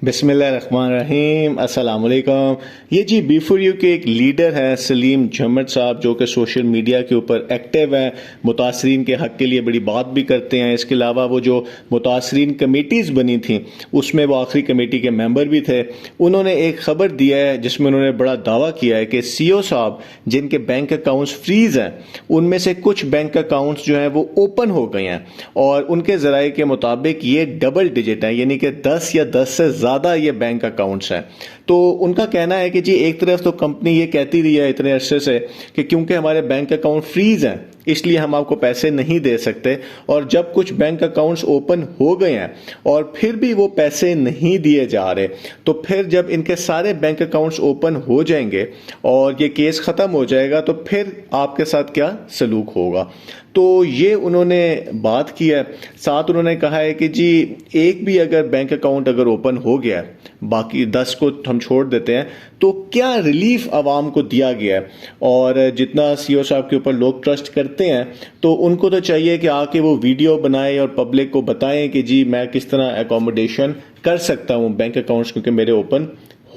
बिस्मिल्लाहिर्रहमानिर्रहीम, अस्सलाम वालेकुम। ये जी B4U के एक लीडर हैं सलीम जम्मद साहब, जो कि सोशल मीडिया के ऊपर एक्टिव हैं, मुतासरीन के हक़ के लिए बड़ी बात भी करते हैं। इसके अलावा वो जो मुतासरीन कमेटीज़ बनी थी उसमें वो आखिरी कमेटी के मेंबर भी थे। उन्होंने एक ख़बर दिया है जिसमें उन्होंने बड़ा दावा किया है कि CEO साहब जिनके बैंक अकाउंट्स फ्रीज़ हैं उनमें से कुछ बैंक अकाउंट्स जो हैं वो ओपन हो गए हैं और उनके ज़राए के मुताबिक ये डबल डिजिट हैं, यानी कि 10 या 10 से ज़्यादा ये बैंक अकाउंट्स हैं। तो उनका कहना है कि जी एक तरफ तो कंपनी ये कहती रही है इतने अरसे से कि क्योंकि हमारे बैंक अकाउंट फ्रीज हैं इसलिए हम आपको पैसे नहीं दे सकते, और जब कुछ बैंक अकाउंट्स ओपन हो गए हैं और फिर भी वो पैसे नहीं दिए जा रहे, तो फिर जब इनके सारे बैंक अकाउंट्स ओपन हो जाएंगे और ये केस ख़त्म हो जाएगा तो फिर आपके साथ क्या सलूक होगा। तो ये उन्होंने बात की है। साथ उन्होंने कहा है कि जी एक भी अगर बैंक अकाउंट अगर ओपन हो गया है, बाकी 10 को हम छोड़ देते हैं, तो क्या रिलीफ आवाम को दिया गया है। और जितना CEO साहब के ऊपर लोग ट्रस्ट करते हैं तो उनको तो चाहिए कि आके वो वीडियो बनाए और पब्लिक को बताएं कि जी मैं किस तरह एकोमोडेशन कर सकता हूँ बैंक अकाउंट्स क्योंकि मेरे ओपन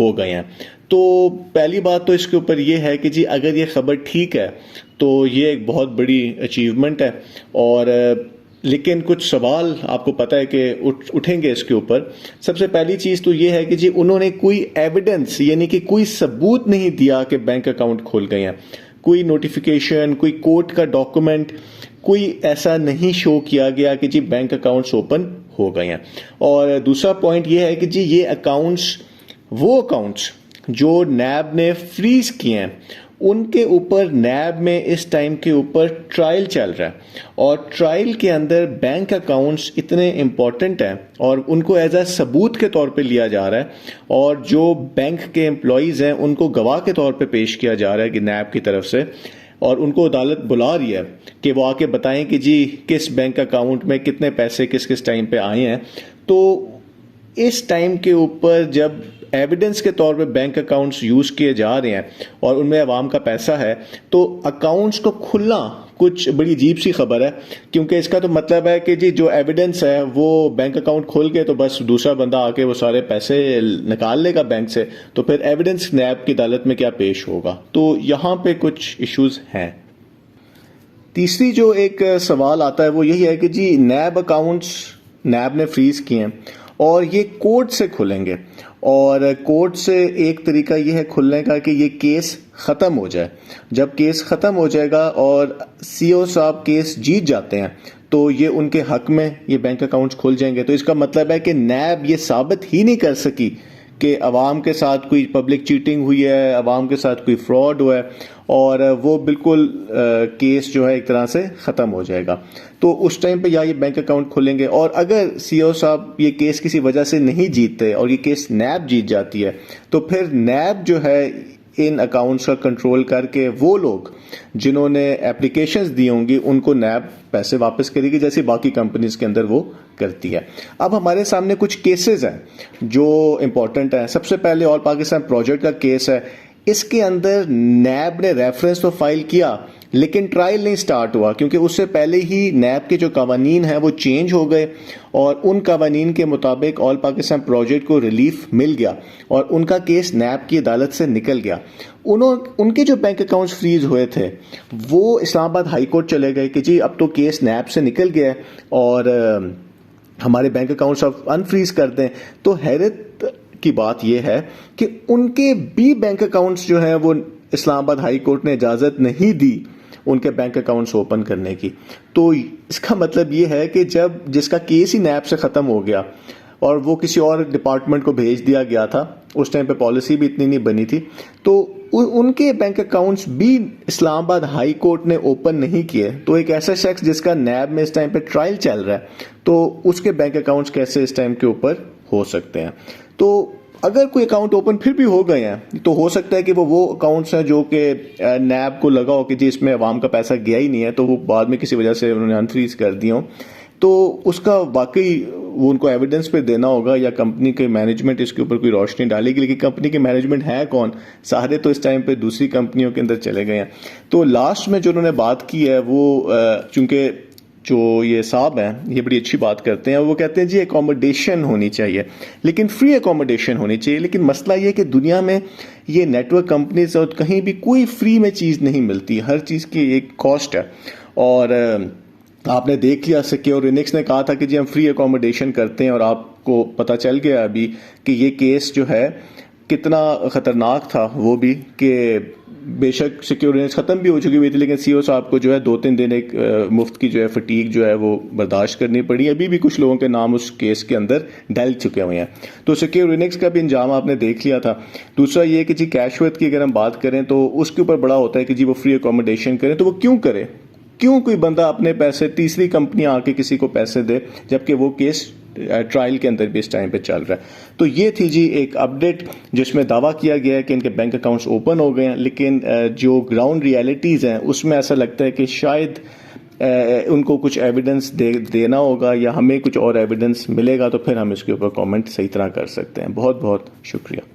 हो गए हैं। तो पहली बात तो इसके ऊपर ये है कि जी अगर ये खबर ठीक है तो ये एक बहुत बड़ी अचीवमेंट है। और लेकिन कुछ सवाल आपको पता है कि उठेंगे इसके ऊपर। सबसे पहली चीज़ तो ये है कि जी उन्होंने कोई एविडेंस यानी कि कोई सबूत नहीं दिया कि बैंक अकाउंट खोल गए हैं। कोई नोटिफिकेशन, कोई कोर्ट का डॉक्यूमेंट, कोई ऐसा नहीं शो किया गया कि जी बैंक अकाउंट्स ओपन हो गए हैं। और दूसरा पॉइंट ये है कि जी ये अकाउंट्स वो अकाउंट्स जो नैब ने फ्रीज किए हैं उनके ऊपर नैब में इस टाइम के ऊपर ट्रायल चल रहा है, और ट्रायल के अंदर बैंक अकाउंट्स इतने इम्पॉर्टेंट हैं और उनको एज अ सबूत के तौर पे लिया जा रहा है, और जो बैंक के एम्प्लॉयज़ हैं उनको गवाह के तौर पे पेश किया जा रहा है कि नैब की तरफ से, और उनको अदालत बुला रही है कि वो आके बताएं कि जी किस बैंक अकाउंट में कितने पैसे किस किस टाइम पे आए हैं। तो इस टाइम के ऊपर जब एविडेंस के तौर पे बैंक अकाउंट्स यूज़ किए जा रहे हैं और उनमें आवाम का पैसा है, तो अकाउंट्स को खुलना कुछ बड़ी अजीब सी खबर है, क्योंकि इसका तो मतलब है कि जी जो एविडेंस है वो बैंक अकाउंट खोल के तो बस दूसरा बंदा आके वो सारे पैसे निकाल लेगा बैंक से, तो फिर एविडेंस नैब की अदालत में क्या पेश होगा। तो यहाँ पे कुछ इश्यूज हैं। तीसरी जो एक सवाल आता है वो यही है कि जी नैब अकाउंट्स नैब ने फ्रीज किए हैं और ये कोर्ट से खुलेंगे, और कोर्ट से एक तरीका ये है खुलने का कि ये केस ख़त्म हो जाए। जब केस ख़त्म हो जाएगा और CEO साहब केस जीत जाते हैं तो ये उनके हक में ये बैंक अकाउंट्स खुल जाएंगे। तो इसका मतलब है कि नैब ये साबित ही नहीं कर सकी कि अवाम के साथ कोई पब्लिक चीटिंग हुई है, अवाम के साथ कोई फ्रॉड हुआ है, और वो बिल्कुल केस जो है एक तरह से ख़त्म हो जाएगा। तो उस टाइम पे या ये बैंक अकाउंट खुलेंगे, और अगर CEO साहब ये केस किसी वजह से नहीं जीतते और ये केस नैब जीत जाती है तो फिर नैब जो है इन अकाउंट्स का कंट्रोल करके वो लोग जिन्होंने एप्लीकेशंस दी होंगी उनको नैब पैसे वापस करेगी, जैसे बाकी कंपनीज के अंदर वो करती है। अब हमारे सामने कुछ केसेस हैं जो इंपॉर्टेंट हैं। सबसे पहले ऑल पाकिस्तान प्रोजेक्ट का केस है। इसके अंदर नैब ने रेफरेंस तो फाइल किया लेकिन ट्रायल नहीं स्टार्ट हुआ, क्योंकि उससे पहले ही नैब के जो कवानीन हैं वो चेंज हो गए और उन कवानीन के मुताबिक ऑल पाकिस्तान प्रोजेक्ट को रिलीफ मिल गया और उनका केस नैब की अदालत से निकल गया। उनके जो बैंक अकाउंट्स फ्रीज हुए थे वो इस्लामाबाद हाई कोर्ट चले गए कि जी अब तो केस नैब से निकल गया और हमारे बैंक अकाउंट्स अब अनफ्रीज कर दें। तो हैरत की बात यह है कि उनके भी बैंक अकाउंट्स जो हैं वो इस्लामाबाद हाई कोर्ट ने इजाज़त नहीं दी उनके बैंक अकाउंट्स ओपन करने की। तो इसका मतलब ये है कि जब जिसका केस ही नैब से ख़त्म हो गया और वो किसी और डिपार्टमेंट को भेज दिया गया था, उस टाइम पे पॉलिसी भी इतनी नहीं बनी थी, तो उनके बैंक अकाउंट्स भी इस्लामाबाद हाई कोर्ट ने ओपन नहीं किए। तो एक ऐसा शख्स जिसका नैब में इस टाइम पे ट्रायल चल रहा है, तो उसके बैंक अकाउंट्स कैसे इस टाइम के ऊपर हो सकते हैं। तो अगर कोई अकाउंट ओपन फिर भी हो गए हैं तो हो सकता है कि वो अकाउंट्स हैं जो कि नैब को लगा हो कि जी इसमें अवाम का पैसा गया ही नहीं है, तो वो बाद में किसी वजह से उन्होंने अनफ्रीज कर दिया हो। तो उसका वाकई वो उनको एविडेंस पे देना होगा, या कंपनी के मैनेजमेंट इसके ऊपर कोई रोशनी डालेगी। लेकिन कंपनी के मैनेजमेंट है कौन? सारे तो इस टाइम पे दूसरी कंपनियों के अंदर चले गए हैं। तो लास्ट में जो उन्होंने बात की है वो चूंकि जो ये साहब हैं ये बड़ी अच्छी बात करते हैं। वो कहते हैं जी एकोमोडेशन होनी चाहिए, लेकिन फ्री एकोमोडेशन होनी चाहिए। लेकिन मसला ये कि दुनिया में ये नेटवर्क कंपनीज और कहीं भी कोई फ्री में चीज़ नहीं मिलती, हर चीज़ की एक कॉस्ट है। और आपने देख लिया सिक्योर रिनिक्स ने कहा था कि जी हम फ्री एकोमोडेशन करते हैं, और आपको पता चल गया अभी कि ये केस जो है कितना ख़तरनाक था। वो भी कि बेशक सिक्योरिटी ख़त्म भी हो चुकी हुई थी, लेकिन सीईओ साहब को जो है 2-3 दिन एक मुफ्त की जो है फटीक जो है वो बर्दाश्त करनी पड़ी। अभी भी कुछ लोगों के नाम उस केस के अंदर डल चुके हुए हैं। तो सिक्योरिटी का भी इंजाम आपने देख लिया था। दूसरा ये कि जी कैशवर्थ की अगर हम बात करें तो उसके ऊपर बड़ा होता है कि जी वो फ्री अकोमोडेशन करें, तो वो क्यों करे? क्यों कोई बंदा अपने पैसे तीसरी कंपनी आके किसी को पैसे दे, जबकि वो केस ट्रायल के अंदर भी इस टाइम पे चल रहा है। तो ये थी जी एक अपडेट जिसमें दावा किया गया है कि इनके बैंक अकाउंट्स ओपन हो गए हैं, लेकिन जो ग्राउंड रियलिटीज़ हैं उसमें ऐसा लगता है कि शायद उनको कुछ एविडेंस देना होगा, या हमें कुछ और एविडेंस मिलेगा तो फिर हम इसके ऊपर कमेंट सही तरह कर सकते हैं। बहुत बहुत शुक्रिया।